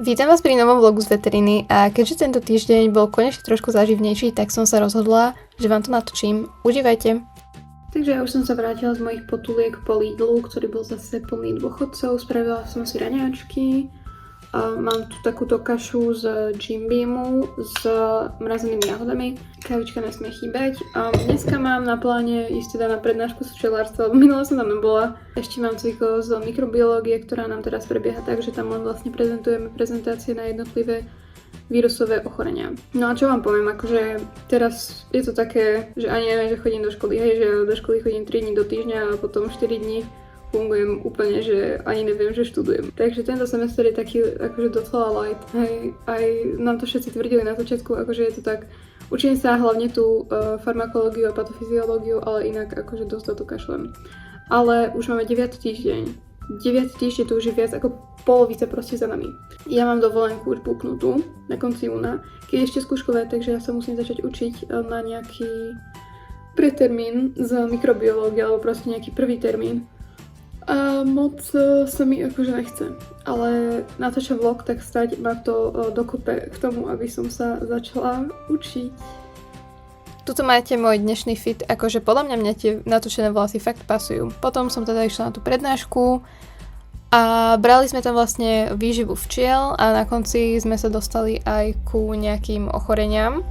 Vítam vás pri novom vlogu z veteriny a keďže tento týždeň bol konečne trošku záživnejší, tak som sa rozhodla, že vám to natočím. Užívajte! Takže ja už som sa vrátila z mojich potuliek po Lidlu, ktorý bol zase plný dôchodcov. Spravila som si raňačky. Mám tu takúto kašu z Jim Beamu s mrazenými jahodami. Kávička nesmie chýbať. Dneska mám na pláne ísť teda na prednášku z včelárstva, minule som tam nebola. Ešte mám cviko z mikrobiológie, ktorá nám teraz prebieha tak, že tam len vlastne prezentujeme prezentácie na jednotlivé vírusové ochorenia. No a čo vám poviem, akože teraz je to také, že ani neviem, že chodím do školy, hej, že do školy chodím 3 dní do týždňa a potom 4 dní fungujem úplne, že ani neviem, že študujem. Takže tento semester je taký akože docela light, hej, aj nám to všetci tvrdili na začiatku, akože je to tak, učím sa hlavne tú farmakológiu a patofyziológiu, ale inak akože dosť to kašlem. Ale už máme 9. týždeň. 9. týždeň to už je viac ako polovica proste za nami. Ja mám dovolenku už buknutú na konci júna, keď je ešte skúškové, takže ja sa musím začať učiť na nejaký pretermín z mikrobiológie, alebo proste nejaký prvý termín. A moc sa mi akože nechce, ale natáčam vlog, tak stať ma to dokope k tomu, aby som sa začala učiť. Tuto máte môj dnešný fit, akože podľa mňa tie natočené vlasy fakt pasujú. Potom som teda išla na tú prednášku a brali sme tam vlastne výživu včiel a na konci sme sa dostali aj ku nejakým ochoreniam.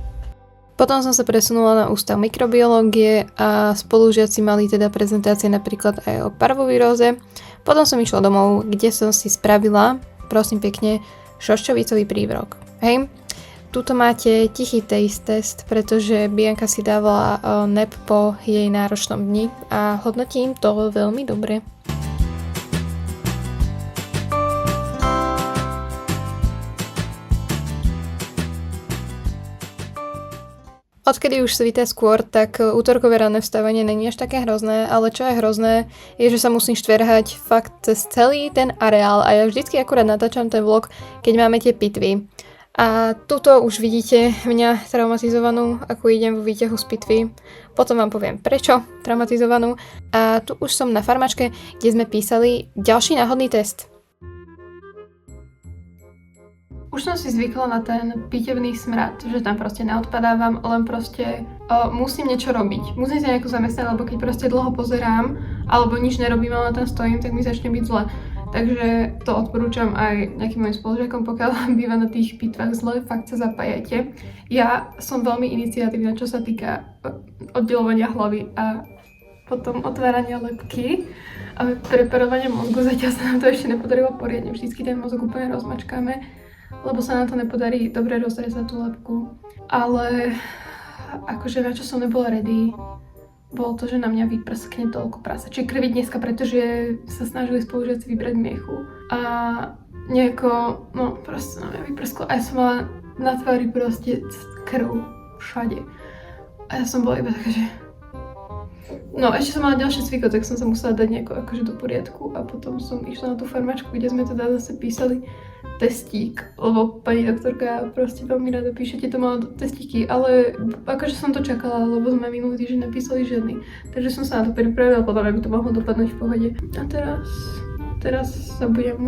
Potom som sa presunula na ústav mikrobiológie a spolužiaci mali teda prezentácie napríklad aj o parvovíróze. Potom som išla domov, kde som si spravila, prosím pekne, šošťovicový prívrok. Hej, tuto máte tichý taste test, pretože Bianka si dávala nap po jej náročnom dni a hodnotím to veľmi dobre. Odkedy už svité skôr, tak útorkové ranné vstávanie není až také hrozné, ale čo je hrozné, je, že sa musím štverhať fakt cez celý ten areál a ja vždycky akurát natáčam ten vlog, keď máme tie pitvy. A tuto už vidíte mňa traumatizovanú, ako idem vo výťahu z pitvy. Potom vám poviem prečo traumatizovanú. A tu už som na farmačke, kde sme písali ďalší náhodný test. Už som si zvykla na ten pitevný smrad, že tam proste neodpadávam, len proste musím niečo robiť. Musím sa nejako zamestnať, lebo keď proste dlho pozerám, alebo nič nerobím, ale tam stojím, tak mi začne byť zle. Takže to odporúčam aj nejakým mojim spolužiakom, pokiaľ býva na tých pitvách zle, fakt sa zapájajte. Ja som veľmi iniciatívna, čo sa týka oddelovania hlavy a potom otvárania lebky a preparovania mozgu. Zatiaľ sa nám to ešte nepodarilo poriadne, vždycky ten mozog úplne rozmačkáme, lebo sa nám to nepodarí dobre rozrezať tú lebku. Ale akože na čo som nebola ready, bolo to, že na mňa vyprskne toľko prasa. Čiže krvi dneska, pretože sa snažili spolužiaci vybrať miechu. A nejako, no proste na mňa vyprsklo. A ja som mala na tvári proste krv všade. A ja som bola iba taká, že... No, ešte som mala ďalšie cviko, tak som sa musela dať nejako akože do poriadku a potom som išla na tú farmačku, kde sme teda zase písali testík, lebo pani doktorka proste veľmi rada píše tieto malé testíky, ale akože som to čakala, lebo sme minulý týždeň napísali žiadny, takže som sa na to pripravila, podľa mňa by to mohlo dopadnúť v pohode. A teraz sa budem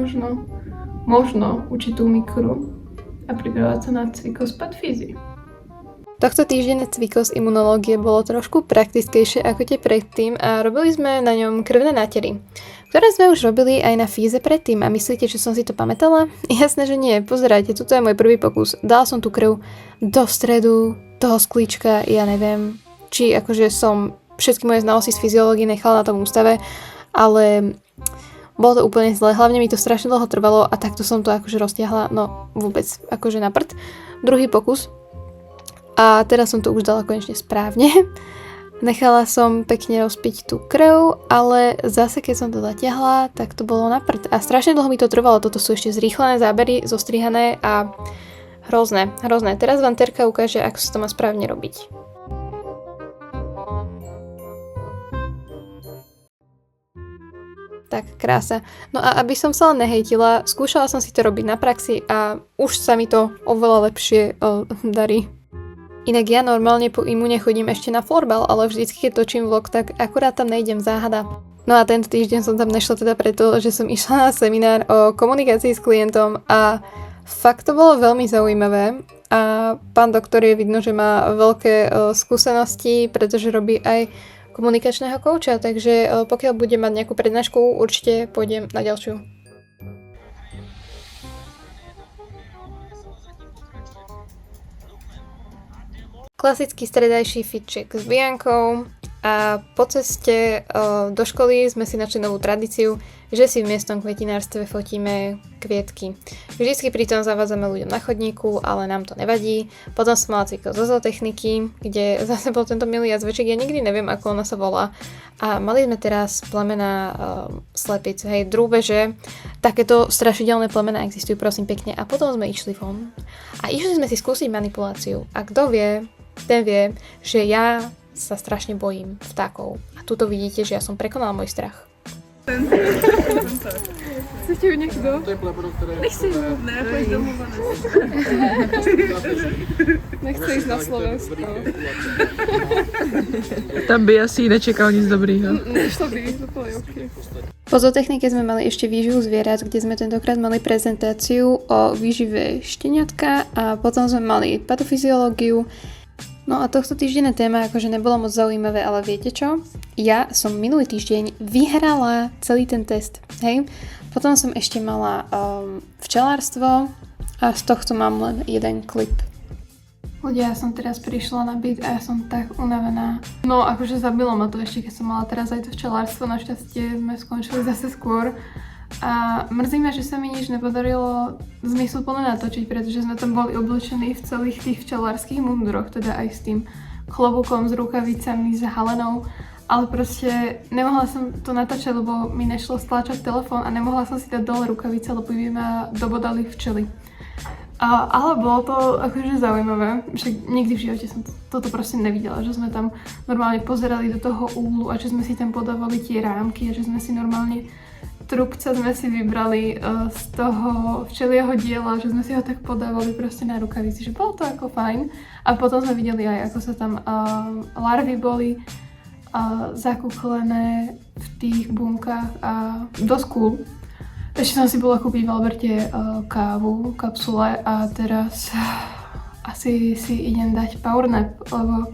možno učiť tú mikru a pripravovať sa na cviko z patfízy. Tohto týždenné cviko z imunológie bolo trošku praktickejšie ako tie predtým a robili sme na ňom krvné nátery, ktoré sme už robili aj na fíze predtým a myslíte, že som si to pamätala? Jasné, že nie. Pozerajte, toto je môj prvý pokus. Dala som tú krv do stredu toho sklíčka, ja neviem, či akože som všetky moje znalosti z fyziológie nechala na tom ústave, ale bolo to úplne zle, hlavne mi to strašne dlho trvalo a takto som to akože roztiahla, no vôbec akože na prd. Druhý pokus. A teraz som to už dala konečne správne. Nechala som pekne rozpiť tú krv, ale zase keď som to zatiahla, tak to bolo na prd. A strašne dlho mi to trvalo, toto sú ešte zrýchlené zábery, zostrihané a hrozné. Teraz vám Terka ukáže, ako sa to má správne robiť. Tak, krása. No a aby som sa len nehejtila, skúšala som si to robiť na praxi a už sa mi to oveľa lepšie darí. Inak ja normálne po imune chodím ešte na florbal, ale vždycky keď točím vlog, tak akurát tam nejdem záhada. No a tento týždeň som tam nešla teda preto, že som išla na seminár o komunikácii s klientom a Fakt to bolo veľmi zaujímavé a pán doktor je vidno, že má veľké skúsenosti, pretože robí aj komunikačného kouča, takže pokiaľ bude mať nejakú prednášku, určite pôjdem na ďalšiu. Klasický stredajší fitček s Biankou a po ceste do školy sme si našli novú tradíciu, že si v miestnom kvetinárstve fotíme kvietky. Vždycky pritom zavádzame ľuďom na chodníku, ale nám to nevadí. Potom som mala cvikl zo zootechniky, kde zase bol tento milý jazveček, ja nikdy neviem, ako ona sa volá. A mali sme teraz plemená slepic, hej, drúbeže. Takéto strašidelné plemená existujú, prosím pekne. A potom sme išli von a išli sme si skúsiť manipuláciu. A kto vie, ten vie, že ja sa strašne bojím vtákov. A tuto vidíte, že ja som prekonala môj strach. Chcete ju niekto? Nechce ju, ne, poď domov. Nechce ísť na Slovensko. Tam by asi nečakal nic dobrýho. Nešlo by, úplne OK. Po zootechnike sme mali ešte výživu zvierat, kde sme tentokrát mali prezentáciu o výžive šteniatka a potom sme mali patofyziológiu. No a tohto týždenné téma akože nebolo moc zaujímavé, ale viete čo? Ja som minulý týždeň vyhrala celý ten test, hej? Potom som ešte mala včelárstvo a z tohto mám len jeden klip. Ľudia, ja som teraz prišla na byt a ja som tak unavená. No akože zabilo ma to ešte, keď som mala teraz aj to včelárstvo, našťastie sme skončili zase skôr. A mrzí ma, že sa mi nič nepodarilo zmysluplne natočiť, pretože sme tam boli oblečení v celých tých včelárskych munduroch, teda aj s tým klobúkom, s rukavicami, s halenou, ale proste nemohla som to natáčať, lebo mi nešlo stlačať telefón a nemohla som si dať dole rukavice, lebo by ma dobodali včely. Ale bolo to akože zaujímavé, však nikdy v živote som toto proste nevidela, že sme tam normálne pozerali do toho úhlu a že sme si tam podávali tie rámky a že sme si normálne trubca sme si vybrali z toho včelieho diela, že sme si ho tak podávali proste na rukavici, že bolo to ako fajn. A potom sme videli aj, ako sa tam larvy boli zakúklené v tých bunkách a dosť cool. Ešte som si bola kúpiť v Alberte kávu, kapsule a teraz asi si idem dať power nap, lebo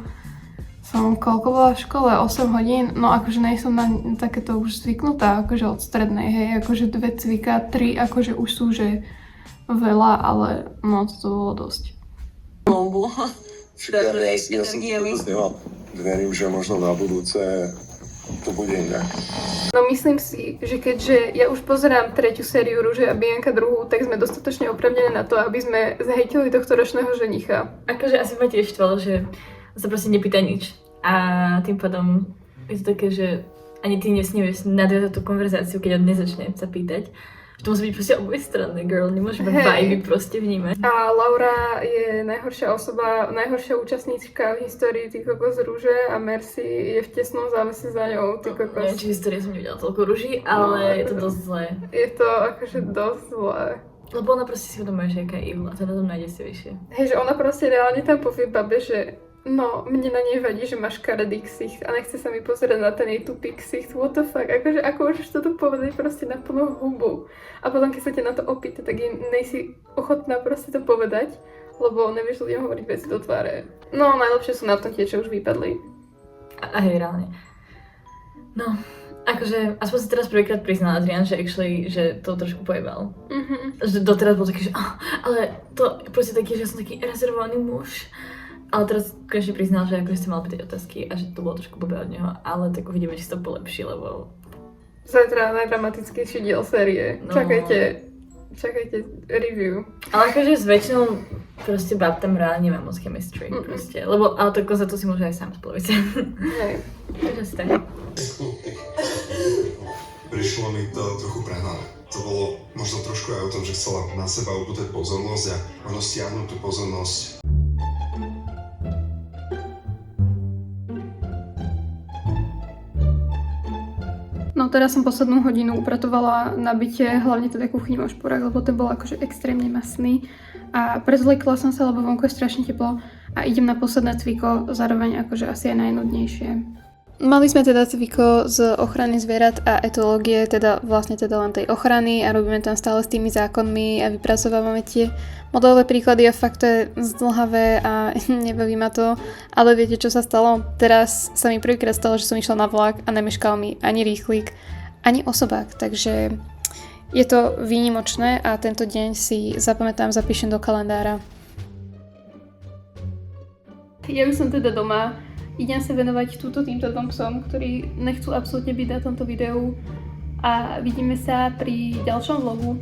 som koľko bola v škole? 8 hodín? No akože nejsom na takéto už zvyknutá, akože od strednej, hej, akože 2 cvika, 3 akože už sú, že veľa, ale no to bolo dosť. Bombu. Ja som to verím, že možno na budúce to bude inak. No myslím si, že keďže ja už pozerám 3. sériu Rúže a Bianka 2, tak sme dostatočne opravnené na to, aby sme zahejtili tohto ročného ženicha. Akože asi ma tiež štvalo, že sa proste nepýta nič. A tým pádom je to také, že ani ty nesmieš nadviazať tú konverzáciu, keď on nezačne sa pýtať. Že to musí byť proste obojstranné, girl, nemôžeme vibe proste vnímať. A Laura je najhoršia osoba, najhoršia účastníčka v histórii Ty kokos Rúže a Mercy je v tesnom závese za ňou, Ty kokos. Neviem, či v histórii som nevidela toľko rúží, ale je to dosť zlé. Je to akože dosť zlé. Lebo ona proste si uvedomuje, že aká je evil a to na tom nájde si vyššie. Hej, že ona proste reálne tam povie babe, že no, mne na nej vadí, že máš škaredý ksicht a nechce sa mi pozerať na ten jej tupý ksicht, what the fuck, akože ako môžeš toto povedať proste na plnú hubu. A potom keď sa ťa na to opýta, tak nejsi ochotná proste to povedať, lebo nevieš ľuďom hovoriť veci do tváre. No, najlepšie sú na tom tie, čo už vypadli. A hej, reálne. No, akože, aspoň si teraz prvýkrát priznal Adrian, že actually, že to trošku pojebal. Že doteraz bol taký, že ale to je proste taký, že ja som taký rezervovaný muž. Ale teraz konečne priznal, že akože sa mal pýtať otázky a že to bolo trošku blbé od neho, ale tak uvidíme, či to polepší, lebo... Zajtra najdramatickejší diel série. No. Čakajte review. Ale akože s väčšinou proste bab tam reálne nemá moc chemistry, proste. Lebo, ale to za to si môže aj sám spoloviť. Hej. Takže asi tak. Prišlo mi to trochu prehnané. To bolo možno trošku aj o tom, že chcela na seba upútať pozornosť a možno stiahnuť tú pozornosť. No teraz som poslednú hodinu upratovala na byte, hlavne teda kuchyňu a šporák, lebo ten bol akože extrémne masný. A prezliekla som sa, lebo vonku je strašne teplo a idem na posledné cviko, zároveň akože asi aj najnudnejšie. Mali sme teda cviko z ochrany zvierat a etológie, teda vlastne teda len tej ochrany a robíme tam stále s tými zákonmi a vypracovávame tie modelové príklady a fakt to je zdĺhavé a nebaví ma to. Ale viete, čo sa stalo? Teraz sa mi prvýkrát stalo, že som išla na vlak a nemeškal mi ani rýchlik, ani osobák, takže je to výnimočné a tento deň si zapamätám, zapíšem do kalendára. Ja už som teda doma. Idem sa venovať týmto dvom psom, ktorí nechcú absolútne byť na tomto videu a vidíme sa pri ďalšom vlogu.